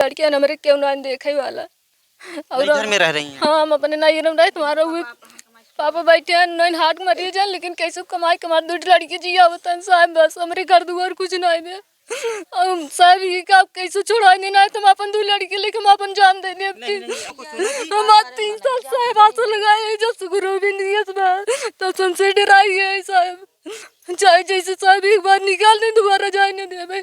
लड़कियां हमारे क्यों ना देखे वाला और घर में रह रही हैं? हाँ, हम अपने नहीं रह रहे तुम्हारा हुए पापा बैठे हैं नहीं हाथ मरी जाए, लेकिन कैसे कमाई कमा दो लड़की जिया बतान साहब, बस हमारे घर दुआर कुछ नहीं दे साहब ये का कैसे छोड़ा नहीं ना तुम अपन दो लड़की लेके हम अपन जान दे दे हम 3 साल साहब आंसू लगाए जो सुगुरु भी नहीं है तो संसे डराई है साहब, चाहे जैसे साहब एक बार निकाल दे दोबारा जाने दे भाई।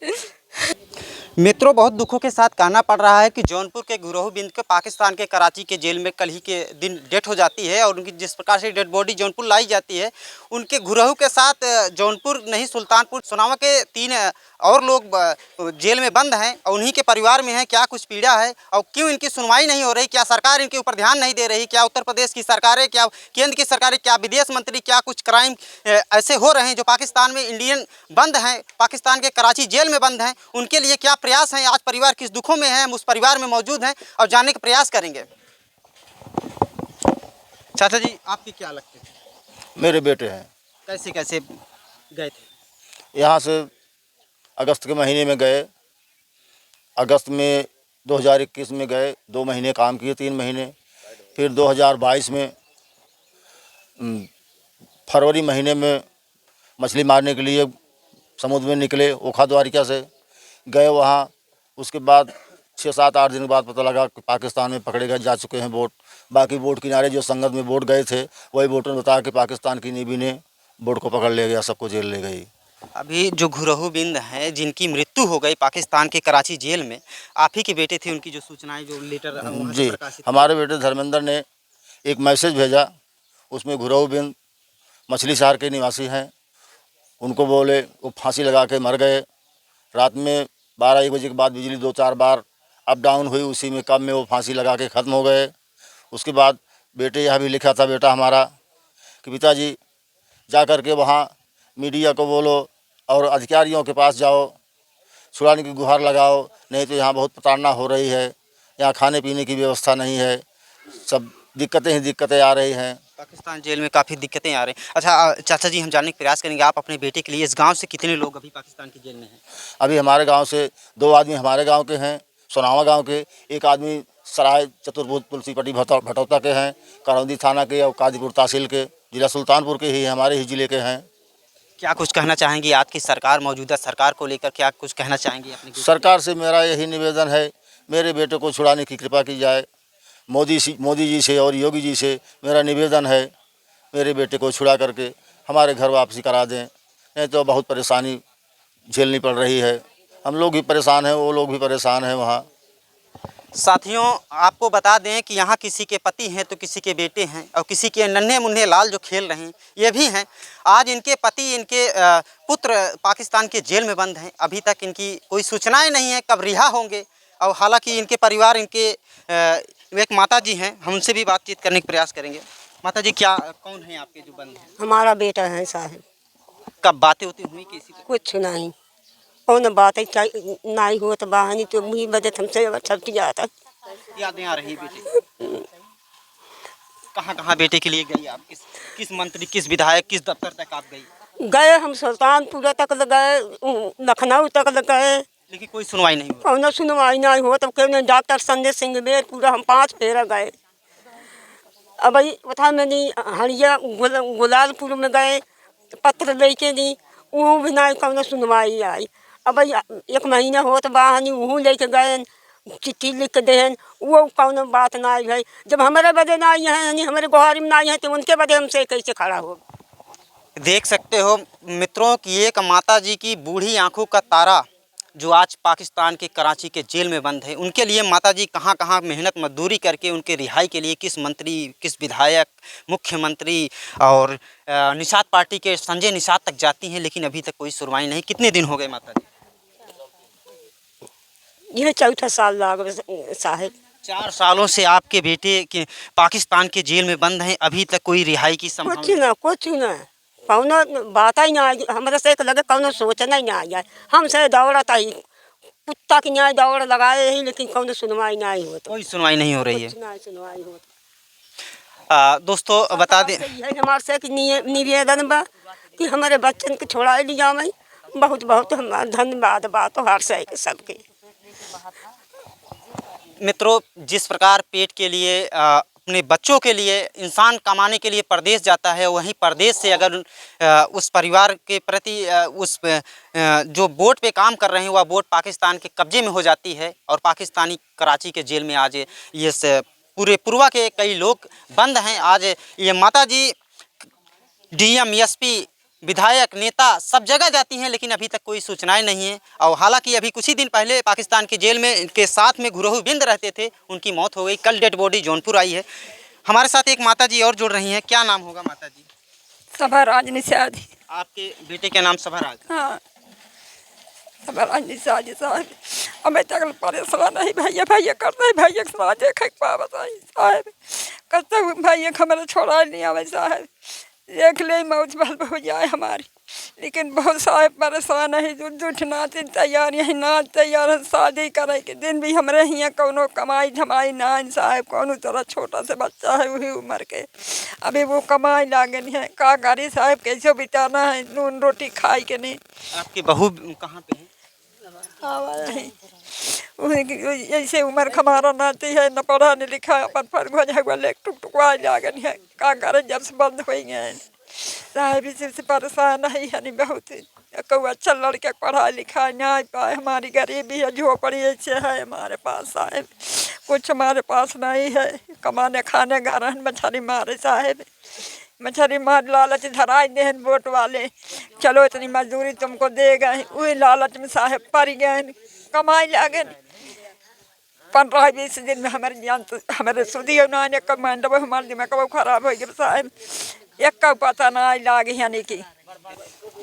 मित्रों, बहुत दुखों के साथ कहना पड़ रहा है कि जौनपुर के गुरहु बिंद के पाकिस्तान के कराची के जेल में कल ही के दिन डेथ हो जाती है और उनकी जिस प्रकार से डेड बॉडी जौनपुर लाई जाती है, उनके गुरहु के साथ जौनपुर नहीं सुल्तानपुर सुनावा के 3 और लोग जेल में बंद हैं और उन्हीं के परिवार में हैं। क्या कुछ पीड़ा है और क्यों इनकी सुनवाई नहीं हो रही? क्या सरकार इनके ऊपर ध्यान नहीं दे रही? क्या उत्तर प्रदेश की सरकारें, क्या केंद्र की सरकारें, क्या विदेश मंत्री, क्या कुछ क्राइम ऐसे हो रहे हैं जो पाकिस्तान में इंडियन बंद हैं, पाकिस्तान के कराची जेल में बंद हैं, उनके लिए क्या प्रयास हैं? आज परिवार किस दुखों में है, हम उस परिवार में मौजूद हैं और जानने का प्रयास करेंगे। चाचा जी, आपके क्या लगते हैं? मेरे बेटे हैं। कैसे कैसे गए थे? यहाँ से अगस्त के महीने में गए, अगस्त में 2021 में गए, 2 महीने काम किए, 3 महीने। फिर 2022 में फरवरी महीने में मछली मारने के लिए समुद्र में निकले, ओखा द्वारिका से गए वहाँ। उसके बाद 6-7-8 दिन बाद पता लगा कि पाकिस्तान में पकड़े गए जा चुके हैं बोट। बाकी बोट किनारे जो संगत में बोट गए थे वही बोटों ने बताया कि पाकिस्तान की नेवी ने बोट को पकड़ ले गया, सबको जेल ले गई। अभी जो गुरहु बिंद हैं जिनकी मृत्यु हो गई पाकिस्तान के कराची जेल में, आप ही के बेटे थे, उनकी जो सूचनाएं जो लेटर जी, हमारे बेटे धर्मेंद्र ने एक मैसेज भेजा, उसमें गुरहु बिंद मछली शहर के निवासी हैं, उनको बोले वो फांसी लगा के मर गए। रात में 12-1 बजे के बाद बिजली 2-4 बार अप डाउन हुई, उसी में कब में वो फांसी लगा के ख़त्म हो गए। उसके बाद बेटे यह भी लिखा था बेटा हमारा कि पिताजी जा कर के वहाँ मीडिया को बोलो और अधिकारियों के पास जाओ, छुड़ाने की गुहार लगाओ, नहीं तो यहाँ बहुत प्रताड़ना हो रही है, यहाँ खाने पीने की व्यवस्था नहीं है, सब दिक्कतें ही दिक्कतें आ रही हैं। पाकिस्तान जेल में काफ़ी दिक्कतें आ रही हैं। अच्छा चाचा जी, हम जानने का प्रयास करेंगे, आप अपने बेटे के लिए इस गांव से कितने लोग अभी पाकिस्तान की जेल में हैं? अभी हमारे गांव से 2 आदमी हमारे गांव के हैं, सोनावा गांव के, एक आदमी सराय चतुर्भुज तुलसीपट्टी भटौता के हैं, करौंदी थाना के और कादीपुर तहसील के, जिला सुल्तानपुर के ही हमारे ही ज़िले के हैं। क्या कुछ कहना चाहेंगी आज की सरकार, मौजूदा सरकार को लेकर क्या कुछ कहना चाहेंगी अपनी? सरकार से मेरा यही निवेदन है, मेरे बेटे को छुड़ाने की कृपा की जाए। मोदी जी से और योगी जी से मेरा निवेदन है, मेरे बेटे को छुड़ा करके हमारे घर वापसी करा दें, नहीं तो बहुत परेशानी झेलनी पड़ रही है। हम लोग भी परेशान हैं, वो लोग भी परेशान हैं वहाँ। साथियों, आपको बता दें कि यहाँ किसी के पति हैं तो किसी के बेटे हैं और किसी के नन्हे मुन्ने लाल जो खेल रहे हैं ये भी हैं। आज इनके पति, इनके पुत्र पाकिस्तान के जेल में बंद हैं, अभी तक इनकी कोई सूचनाएं नहीं है कब रिहा होंगे। और हालांकि इनके परिवार, इनके एक माता जी हैं, हम उनसे भी बातचीत करने का प्रयास करेंगे। माता जी, क्या कौन है आपके जो बंद हैं? हमारा बेटा है साहब। कब बातें होती हुई किसी को? कुछ नहीं, कौन बात है नहीं हो तो बहानी तो मुझे बदत हमसे छपटी जाता। यादें आ रही बेटे? कहाँ कहाँ बेटे के लिए गई आप? किस मंत्री, किस विधायक, किस दफ्तर तक आप गई? गए हम सुल्तानपुर तक गए, लखनऊ तक गए, लेकिन कोई सुनवाई नहीं हुई। कौन सुनवाई नहीं हो तब क्यों डॉक्टर संजय सिंह बेर पूरा हम 5 फेरा गए। अब बता मैंने हरिया गुलालपुर में गए, पत्र लेके दी, वो भी नहीं कौन सुनवाई आई। अब 1 महीना हो तो बहानी वह लेके गए, चिट्ठी लिख के दें, वो कौन बात नहीं है। जब हमारे बदे नहीं है, यानी हमारे गुहारी में नहीं है, तो उनके बदे हमसे कैसे खड़ा हो? देख सकते हो मित्रों कि एक माता जी की बूढ़ी आंखों का तारा जो आज पाकिस्तान के कराची के जेल में बंद है, उनके लिए माता जी कहाँ कहाँ मेहनत मजदूरी करके उनके रिहाई के लिए किस मंत्री, किस विधायक, मुख्यमंत्री और निषाद पार्टी के संजय निषाद तक जाती हैं, लेकिन अभी तक कोई सुनवाई नहीं। कितने दिन हो गए माता जी? यह 4 साल लाग साहब। 4 सालों से आपके बेटे के पाकिस्तान के जेल में बंद हैं, अभी तक कोई रिहाई की संभावना? कुछ ना कौन बात ही ना हमारे से लगे, कौन सोचना ही ना आया। हमसे दौड़ता ही कुत्ता की न्याय दौड़ लगाए ही, लेकिन कौन सुनवाई नहीं होती। कोई सुनवाई नहीं हो रही है। सुनवाई होती। दोस्तों बता दें, हमारे से निवेदन बा कि हमारे बच्चन को छोड़ा लिया। मैं बहुत बहुत धन्यवाद बात हर से सबके। मित्रों, जिस प्रकार पेट के लिए अपने बच्चों के लिए इंसान कमाने के लिए परदेश जाता है, वहीं परदेश से अगर उस परिवार के प्रति जो बोट पे काम कर रहे हैं वह बोट पाकिस्तान के कब्जे में हो जाती है और पाकिस्तानी कराची के जेल में आज ये पूरे पूर्वा के कई लोग बंद हैं। आज ये माताजी डीएम, एसपी, विधायक, नेता सब जगह जाती हैं, लेकिन अभी तक कोई सूचनाएं नहीं है। और हालांकि अभी कुछ ही दिन पहले पाकिस्तान के जेल में इनके साथ में गुरहु बिंद रहते थे, उनकी मौत हो गई। कल डेड बॉडी जौनपुर आई है। हमारे साथ एक माताजी और जुड़ रही हैं। क्या नाम होगा माताजी? सभाराज निषाद। आपके बेटे का नाम सभाराज? हाँ, सभाराज निषाद साहब। हमें तक परेशान है भैया भैया करते हैं, भैया सुना देखे पावत है साहब, करते भैया हमारे छोड़ा नहीं आवे साहब, देख ले मौत भल हो जाए हमारी। लेकिन बहुत साहब परेशान है, जुट नाते तैयार यही ना तैयार है, शादी करे के दिन भी हमारे यहाँ कोनो कमाई धमाई ना साहब, कोनो तरह छोटा से बच्चा है वही उम्र के, अभी वो कमाई लागन है का करी साहब, कैसे बिताना है, नून रोटी खाई के नहीं। आपकी बहू कहाँ पे है? ऐसे उम्र हमारा नाती है, न पढ़ा न लिखा, अपन फर्क हो जाए टुकटुकवा लागन है, का करे जब से बंद हो गए साहब, इसी से परेशान है यानी बहुत। को अच्छा लड़के पढ़ा लिखा नहीं पाए, हमारी गरीबी है, झोपड़ी ऐसे है हमारे पास साहब, कुछ हमारे पास नहीं है, कमाने खाने घर मछली मारे साहब, मछली मार लालच धराई दे वोट वाले, चलो इतनी मजदूरी तुमको दे गए, वही लालच में साहब पड़ गए, कमाई लागे 15-20 दिन में हमारे जान तो हमारे सुधी ना कमांड हमारे दिमाग वो खराब हो गया साहब, एक का पता ना लागे यानी कि।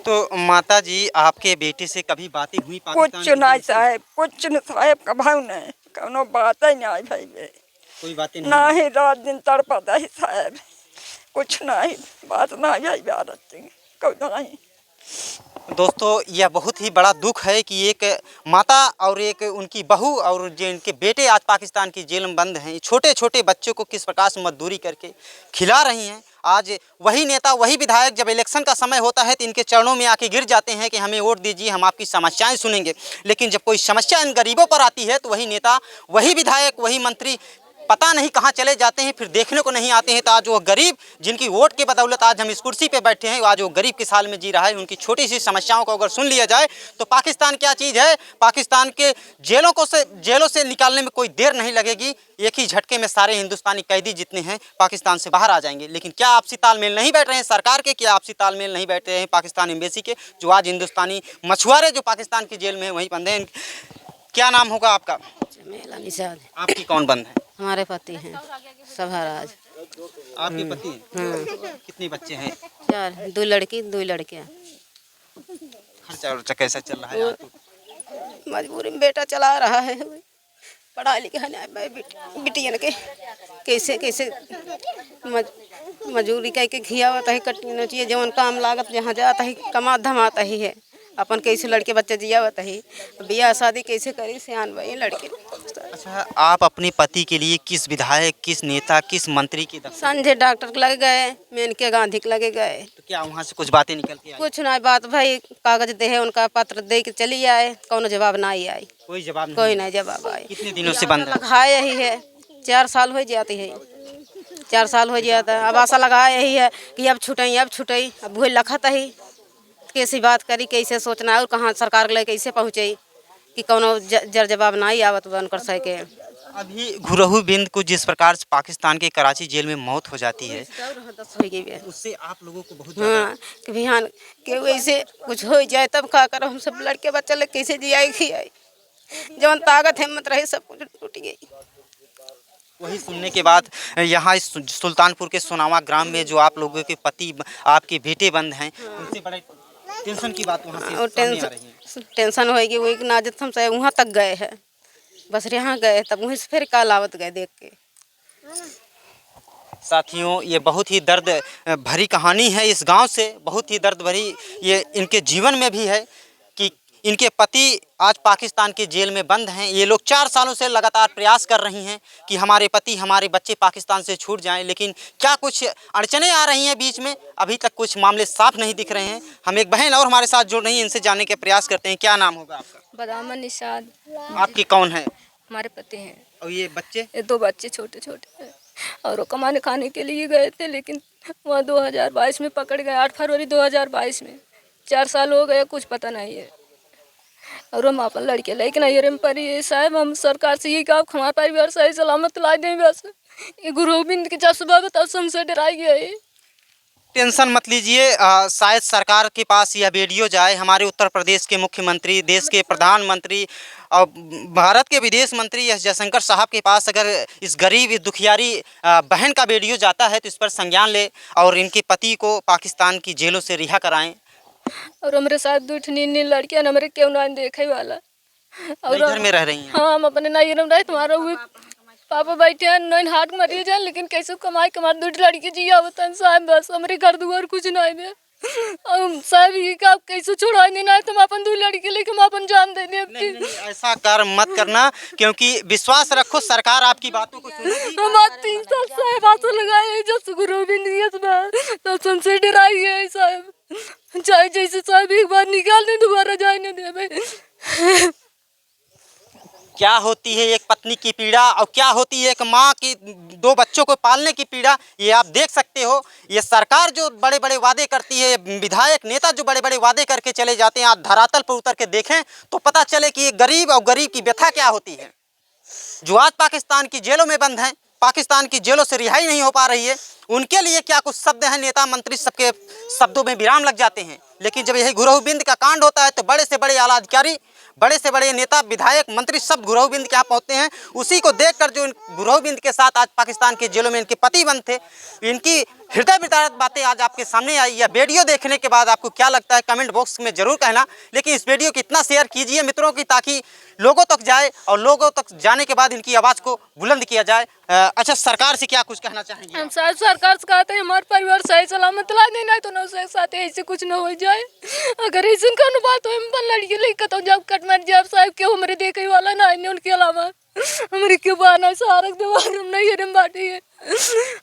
तो माता जी, आपके बेटे से कभी बातें हुई? कुछ नहीं साहब, कुछ न साहब, कभाऊ नहीं, कोनो बात ही नहीं भाई, कोई बातें नहीं? ना ही रात दिन तड़पता ही साहब, कुछ नहीं, बात नहीं भाई भारत कौन नहीं। दोस्तों, यह बहुत ही बड़ा दुख है कि एक माता और एक उनकी बहू और जो इनके बेटे आज पाकिस्तान की जेल में बंद हैं, छोटे छोटे बच्चों को किस प्रकार से मजदूरी करके खिला रही हैं। आज वही नेता, वही विधायक जब इलेक्शन का समय होता है तो इनके चरणों में आके गिर जाते हैं कि हमें वोट दीजिए, हम आपकी समस्याएं सुनेंगे। लेकिन जब कोई समस्या इन गरीबों पर आती है तो वही नेता, वही विधायक, वही मंत्री पता नहीं कहाँ चले जाते हैं, फिर देखने को नहीं आते हैं। तो आज वो गरीब जिनकी वोट के बदौलत आज हम इस कुर्सी पे बैठे हैं, आज वो गरीब किस हाल में जी रहा है, उनकी छोटी सी समस्याओं को अगर सुन लिया जाए तो पाकिस्तान क्या चीज़ है, पाकिस्तान के जेलों से निकालने में कोई देर नहीं लगेगी। एक ही झटके में सारे हिंदुस्तानी कैदी जितने हैं पाकिस्तान से बाहर आ जाएंगे। लेकिन क्या आपसी तालमेल नहीं बैठ रहे हैं सरकार के? क्या आपसी तालमेल नहीं बैठ रहे हैं पाकिस्तान एम्बेसी के, जो आज हिंदुस्तानी मछुआरे जो पाकिस्तान की जेल में वहीं बंद हैं? क्या नाम होगा आपका? मेला निषाद। आपकी कौन बंद है? हमारे पति हैं सभाराज। आपके पति हैं? हाँ। कितने बच्चे हैं? 4, 2 लड़की 2 लड़कियाँ। खर्चा वर्चा कैसा चल रहा है? मजबूरी में बेटा चला रहा है, पढ़ा लिखा नहीं बिटियन के, कैसे कैसे मजूरी करके खियावत है, कटनी चाहिए जवन काम लागत जहाँ जाता है कमा धमाता ही है, अपन कैसे लड़के बच्चे जियावत है, बियाह शादी कैसे करी सियान भाई लड़के। अच्छा, आप अपने पति के लिए किस विधायक, किस नेता, किस मंत्री की संजय डॉक्टर के लगे गए, मेनके गांधी के लगे गए, तो क्या वहाँ से कुछ बातें निकल के आई? कुछ नहीं बात भाई, कागज दे है उनका, पत्र दे के चली आए, कौन जवाब ना आई, कोई जवाब नहीं? कोई नहीं जवाब आए। कितने दिनों से बंद है? लगाया यही है, 4 साल हो जाती है, 4 साल हो जाता है। अब आशा लगाया यही है कि अब छुटई, अब वही लखत ही कैसी बात करी, कैसे सोचना है और कहाँ सरकार के लिए कैसे पहुँचे कि कोनो जर जवाब ना ही आवत बन कर सके। अभी गुरहु बिंद को जिस प्रकार से पाकिस्तान के कराची जेल में मौत हो जाती है, उससे आप लोगों को बहुत हाँ कि बिहान के वैसे कुछ हो जाए तब का करो, हम सब लड़के बच्चे लोग कैसे जियाई खियाई, जवन ताकत हिम्मत रही सब कुछ टूट गई। वही सुनने के बाद यहाँ इस सुल्तानपुर के सोनावा ग्राम में जो आप लोगों के पति, आपके बेटे बंद हैं, उनसे बड़े टेंशन की बात वहाँ से सामने आ रही है। टेंशन होगी वही नाजत हम से वहाँ तक गए हैं, बस यहाँ गए तब वहीं से फिर काल आवत गए देख के। साथियों, ये बहुत ही दर्द भरी कहानी है इस गांव से, बहुत ही दर्द भरी ये इनके जीवन में भी है कि इनके पति आज पाकिस्तान के जेल में बंद हैं। ये लोग 4 सालों से लगातार प्रयास कर रही हैं कि हमारे पति, हमारे बच्चे पाकिस्तान से छूट जाएं, लेकिन क्या कुछ अड़चनें आ रही हैं बीच में, अभी तक कुछ मामले साफ नहीं दिख रहे हैं। हम एक बहन और हमारे साथ जुड़ रही हैं, इनसे जानने के प्रयास करते हैं। क्या नाम होगा आपका? बदामन निषाद। आपकी कौन है? हमारे पति हैं। और ये बच्चे? ये 2 बच्चे छोटे छोटे हैं और वो कमाने खाने के लिए गए थे, लेकिन वहाँ 2022 में पकड़ गए, 8 फरवरी 2022 में। 4 साल हो गए, कुछ पता नहीं है। और हम अपन लड़के लेकिन नहीं पर ये साहब, हम सरकार से यही कहा हमारा परिवार सही सलामत ला दें बस। ये गुरु गोविंद के जब सुबह बताओ हमसे डराई गया है। टेंशन मत लीजिए, शायद सरकार के पास यह वीडियो जाए, हमारे उत्तर प्रदेश के मुख्यमंत्री, देश के प्रधानमंत्री और भारत के विदेश मंत्री एस जयशंकर साहब के पास अगर इस गरीब, इस दुखियारी बहन का वीडियो जाता है तो इस पर संज्ञान ले और इनके पति को पाकिस्तान की जेलों से रिहा कराएं। और हमारे साथ 2 नीन लड़कियां हमारे क्यों ना देखे वाला। और घर में रह रही हैं? हाँ, हम अपने नहीं रह रहे, तुम्हारा हुए पापा बैठे हैं, नैन हाट मरी जाए, लेकिन कैसे कमाई 2 लड़की जिया होता साहब, बस हमारे घर दुआर कुछ नहीं दे। साहब ये का कैसे छोड़ा नहीं, तुम अपन 2 लड़की लेके हम अपन जान दे दे। नहीं, ऐसा कर मत करना, क्योंकि विश्वास रखो सरकार आपकी बातों को सुनेगी। हम आज 3 साल से बातों लगाए जब से गुरु गोविंद की तब हमसे डराई है साहब। चाहे जैसे साहब एक बार निकाल दे, दोबारा जाने दे भाई। क्या होती है एक पत्नी की पीड़ा और क्या होती है एक माँ की 2 बच्चों को पालने की पीड़ा, ये आप देख सकते हो। ये सरकार जो बड़े बड़े वादे करती है, विधायक नेता जो बड़े बड़े वादे करके चले जाते हैं, आप धरातल पर उतर के देखें तो पता चले कि ये गरीब और गरीब की व्यथा क्या होती है। जो आज पाकिस्तान की जेलों में बंद हैं, पाकिस्तान की जेलों से रिहाई नहीं हो पा रही है, उनके लिए क्या कुछ शब्द हैं, नेता मंत्री सबके शब्दों में विराम लग जाते हैं। लेकिन जब यही गुरु गोविंद का कांड होता है तो बड़े से बड़े आला अधिकारी, बड़े से बड़े नेता, विधायक, मंत्री सब गुरु गोविंद के यहाँ पहुँचते हैं। उसी को देखकर जो गुरु गोविंद के साथ आज पाकिस्तान के जेलों में इनके पति बंद थे, इनकी हृदय विदारक बातें आज आपके सामने आई। यह वीडियो देखने के बाद आपको क्या लगता है कमेंट बॉक्स में ज़रूर कहना। लेकिन इस वीडियो को इतना शेयर कीजिए मित्रों की, ताकि लोगों तक जाए और लोगों तक जाने के बाद इनकी आवाज़ को बुलंद किया जाए। अच्छा, सरकार से क्या कुछ कहना चाहेंगे? हम सरकार से कहते हैं हमारे परिवार सही सलामत ला देना, तो ना साथ ऐसे कुछ ना हो जाए। अगर ऐसे का बात हो, हम लड़की लेकर तो जब कट मर जाए साहब, क्यों हमारे देखे वाला ना है, उनके अलावा हमारे क्यों बहाना सहारा दीवार हम नहीं है बाटे है।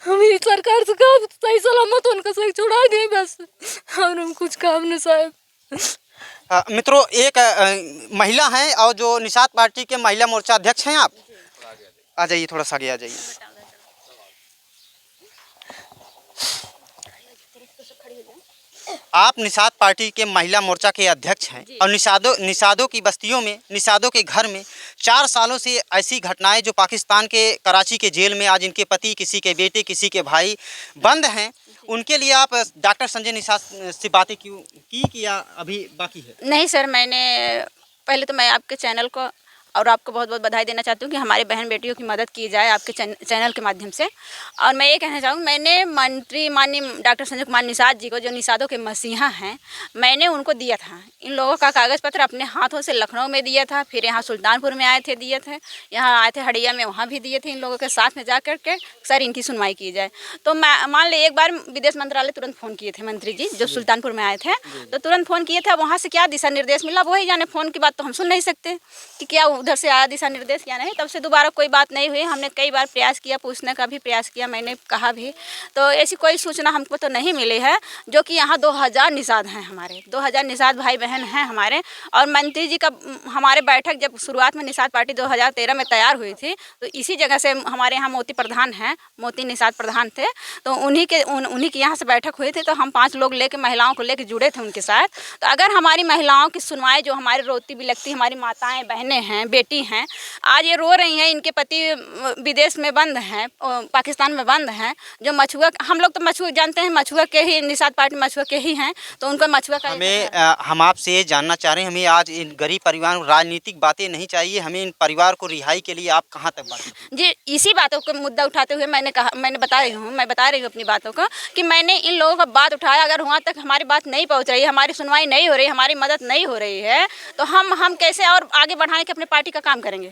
हम ये सरकार से कहा सही सलामत उनका सही छुड़ा दें बस, और हम कुछ काम न साहब। मित्रों, एक महिला हैं और जो निषाद पार्टी के महिला मोर्चा अध्यक्ष हैं। आप आ जाइए, थोड़ा सा आगे आ जाइए। आप निषाद पार्टी के महिला मोर्चा के अध्यक्ष हैं और निषादों की बस्तियों में, निषादों के घर में 4 सालों से ऐसी घटनाएं जो पाकिस्तान के कराची के जेल में आज इनके पति, किसी के बेटे, किसी के भाई बंद हैं, उनके लिए आप डॉक्टर संजय निषाद से बातें क्यों की या अभी बाकी है? नहीं सर, मैंने पहले तो मैं आपके चैनल को और आपको बहुत बहुत बधाई देना चाहती हूँ कि हमारी बहन बेटियों की मदद की जाए आपके चैनल के माध्यम से। और मैं ये कहना चाहूँगी, मैंने मंत्री माननीय डॉक्टर संजय कुमार निषाद जी को, जो निषादों के मसीहा हैं, मैंने उनको दिया था इन लोगों का कागज़ पत्र, अपने हाथों से लखनऊ में दिया था, फिर यहाँ सुल्तानपुर में आए थे दिए थे, यहाँ आए थे हड़िया में, वहाँ भी दिए थे इन लोगों के साथ में जा कर के सर इनकी सुनवाई की जाए। तो मैं मान ली एक बार विदेश मंत्रालय तुरंत फ़ोन किए थे मंत्री जी, जो सुल्तानपुर में आए थे, तो तुरंत फ़ोन किए थे। वहाँ से क्या दिशा निर्देश मिला वही जाने, फ़ोन की बात तो हम सुन नहीं सकते कि क्या उधर से आया दिशा निर्देश या नहीं। तब से दोबारा कोई बात नहीं हुई। हमने कई बार प्रयास किया, पूछने का भी प्रयास किया, मैंने कहा भी, तो ऐसी कोई सूचना हमको तो नहीं मिली है। जो कि यहाँ 2000 निषाद हैं, हमारे 2000 निषाद भाई बहन हैं हमारे। और मंत्री जी का हमारे बैठक जब शुरुआत में निषाद पार्टी 2013 में तैयार हुई थी, तो इसी जगह से हमारे यहाँ मोती प्रधान हैं, मोती निषाद प्रधान थे, तो उन्हीं के यहाँ से बैठक हुई थी। तो हम 5 लोग लेके, महिलाओं को लेके जुड़े थे उनके साथ। तो अगर हमारी महिलाओं की सुनवाई, जो हमारी रोती बिलखती हमारी माताएँ बहनें हैं, बेटी हैं, आज ये रो रही हैं, इनके पति विदेश में बंद हैं, पाकिस्तान में बंद हैं, जो मछुआ, हम लोग तो मछुआ जानते हैं, मछुआ के ही, निषाद पार्टी मछुआ के ही हैं, तो उनको मछुआ का हम आपसे ये जानना चाह रहे हैं, हमें आज इन गरीब परिवार में राजनीतिक बातें नहीं चाहिए, हमें इन परिवार को रिहाई के लिए आप कहाँ तक बात जी, इसी बातों को मुद्दा उठाते हुए मैं बता रही हूँ अपनी बातों को, कि मैंने इन लोगों का बात उठाया। अगर वहाँ तक हमारी बात नहीं पहुँच रही है, हमारी सुनवाई नहीं हो रही, हमारी मदद नहीं हो रही है, तो हम कैसे और आगे बढ़ाने के अपने पार्टी का काम करेंगे?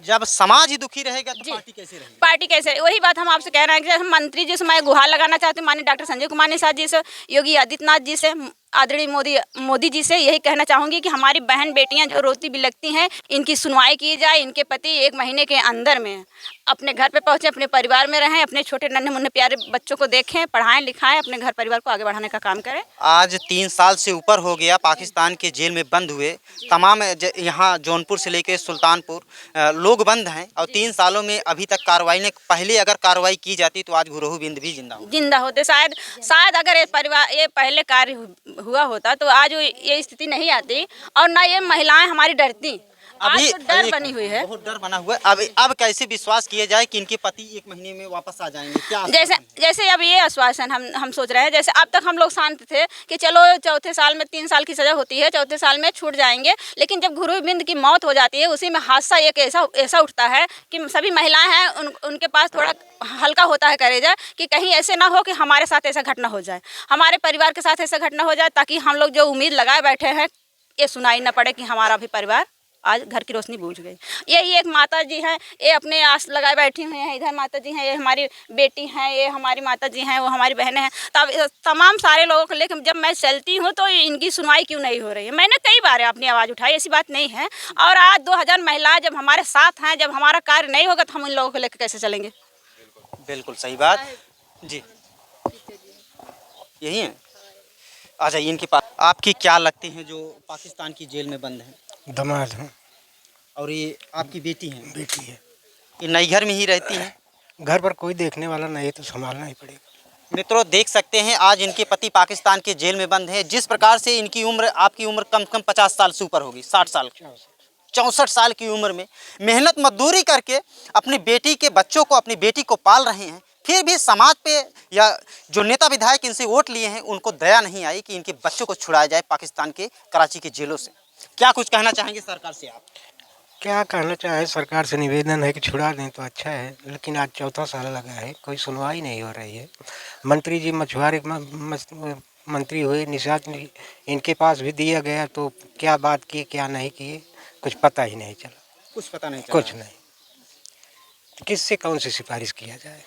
जब समाज ही दुखी रहेगा तो पार्टी कैसे रहेगी? पार्टी कैसे? वही बात हम आपसे कह रहे हैं कि हम मंत्री जी से मैं गुहार लगाना चाहती हूँ, माननीय डॉक्टर संजय कुमार निषाद जी से, योगी आदित्यनाथ जी से, आदरणीय मोदी जी से यही कहना चाहूँगी कि हमारी बहन बेटियां जो रोती बिलखती हैं, इनकी सुनवाई की जाए। इनके पति 1 महीने के अंदर में अपने घर पे पहुँचे, अपने परिवार में रहें, अपने छोटे नन्हे मुन्ने प्यारे बच्चों को देखें, पढ़ाएं लिखाएं, अपने घर परिवार को आगे बढ़ाने का काम करें। आज 3 साल से ऊपर हो गया पाकिस्तान के जेल में बंद हुए तमाम यहाँ जौनपुर से लेकर सुल्तानपुर लोग बंद हैं और 3 सालों में अभी तक कार्रवाई ने पहले अगर कार्रवाई की जाती तो आज गुरोह बिंद भी जिंदा होते। शायद अगर ये पहले कार्य हुआ होता तो आज ये स्थिति नहीं आती और ना ये महिलाएं हमारी डरती। अभी तो डर बनी हुई है, बहुत डर बना हुआ है। अब कैसे विश्वास किया जाए कि इनके पति 1 महीने में वापस आ जाएंगे? क्या जैसे अब ये आश्वासन हम सोच रहे हैं, जैसे अब तक हम लोग शांत थे कि चलो चौथे साल में 3 साल की सजा होती है, चौथे साल में छूट जाएंगे, लेकिन जब गुरु बिंद की मौत हो जाती है उसी में हादसा एक ऐसा उठता है कि सभी महिलाएं हैं उनके पास थोड़ा हल्का होता है करेजा कि कहीं ऐसे ना हो कि हमारे साथ ऐसा घटना हो जाए, हमारे परिवार के साथ ऐसा घटना हो जाए, ताकि हम लोग जो उम्मीद लगाए बैठे हैं ये सुनाई न पड़े कि हमारा भी परिवार आज घर की रोशनी बूझ गई। यही एक माता जी हैं, ये अपने आस लगाए बैठी हुई हैं। इधर माता जी हैं, ये हमारी बेटी हैं, ये हमारी माता जी हैं, वो हमारी बहनें हैं। तब तमाम सारे लोगों को लेकर जब मैं चलती हूँ तो इनकी सुनवाई क्यों नहीं हो रही है? मैंने कई बार अपनी आवाज़ उठाई, ऐसी बात नहीं है। और आज 2000 महिलाएं जब हमारे साथ हैं, जब हमारा कार्य नहीं होगा तो हम इन लोगों को लेकर कैसे चलेंगे? बिल्कुल सही बात जी, यही है। आ जाइए इनके पास। आपकी क्या लगती हैं जो पाकिस्तान की जेल में बंद हैं? दामाद हैं। और ये आपकी बेटी हैं? बेटी है। ये नई घर में ही रहती हैं? घर पर कोई देखने वाला नहीं है तो संभालना ही पड़ेगा। मित्रों देख सकते हैं आज इनके पति पाकिस्तान के जेल में बंद हैं। जिस प्रकार से इनकी उम्र, आपकी उम्र कम से कम 50 साल से ऊपर होगी, 60 साल, 64 साल की उम्र में मेहनत मजदूरी करके अपनी बेटी के बच्चों को, अपनी बेटी को पाल रहे हैं। फिर भी समाज पे या जो नेता विधायक इनसे वोट लिए हैं उनको दया नहीं आई कि इनके बच्चों को छुड़ाया जाए पाकिस्तान के कराची के जेलों से। क्या कुछ कहना चाहेंगे सरकार से आप? क्या कहना चाहे, सरकार से निवेदन है कि छुड़ा दें तो अच्छा है, लेकिन आज 4था साल लगा है, कोई सुनवाई नहीं हो रही है। मंत्री जी मछुआरे मंत्री हुए, निषाद इनके पास भी दिया गया तो क्या बात किए क्या नहीं किए कुछ पता ही नहीं चला। कुछ पता नहीं चला? कुछ नहीं। किससे कौन सी सिफारिश किया जाए?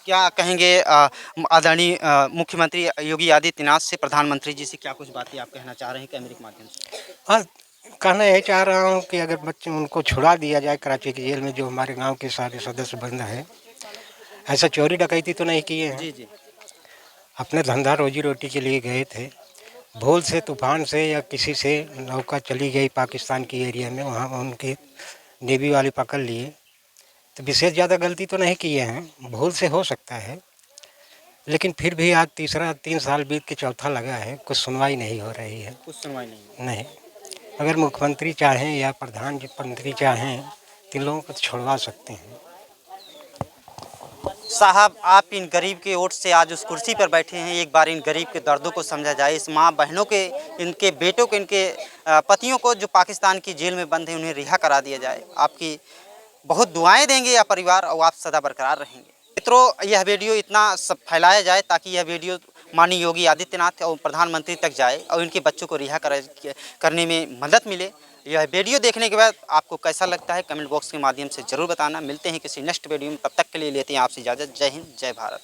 क्या कहेंगे आदरणीय मुख्यमंत्री योगी आदित्यनाथ से, प्रधानमंत्री जी से क्या कुछ बातें आप कहना चाह रहे हैं कैमरे के माध्यम से? हाँ, कहना यही चाह रहा हूँ कि अगर बच्चे उनको छुड़ा दिया जाए कराची की जेल में, जो हमारे गांव के सारे सदस्य बंद हैं, ऐसा चोरी डकैती तो नहीं किए हैं। जी जी। अपने धंधा रोजी रोटी के लिए गए थे, भूल से तूफान से या किसी से नौका चली गई पाकिस्तान की एरिया में, वहाँ उनके नेवी वाले पकड़ लिए, तो विशेष ज़्यादा गलती तो नहीं किए हैं, भूल से हो सकता है। लेकिन फिर भी आज 3 साल बीत के 4था लगा है, कुछ सुनवाई नहीं हो रही है। कुछ सुनवाई नहीं। अगर मुख्यमंत्री चाहें या प्रधानमंत्री चाहें तो इन लोगों को छुड़वा सकते हैं। साहब आप इन गरीब के वोट से आज उस कुर्सी पर बैठे हैं, एक बार इन गरीब के दर्दों को समझा जाए, इस माँ बहनों के, इनके बेटों को, इनके पतियों को जो पाकिस्तान की जेल में बंद हैं उन्हें रिहा करा दिया जाए। आपकी बहुत दुआएं देंगे या परिवार और आप सदा बरकरार रहेंगे। मित्रों यह वीडियो इतना सब फैलाया जाए ताकि यह वीडियो माननीय योगी आदित्यनाथ और प्रधानमंत्री तक जाए और इनके बच्चों को रिहा करने में मदद मिले। यह वीडियो देखने के बाद आपको कैसा लगता है कमेंट बॉक्स के माध्यम से ज़रूर बताना। मिलते हैं किसी नेक्स्ट वीडियो में, तब तक के लिए लेते हैं आपसे इजाज़त। जय हिंद, जय भारत।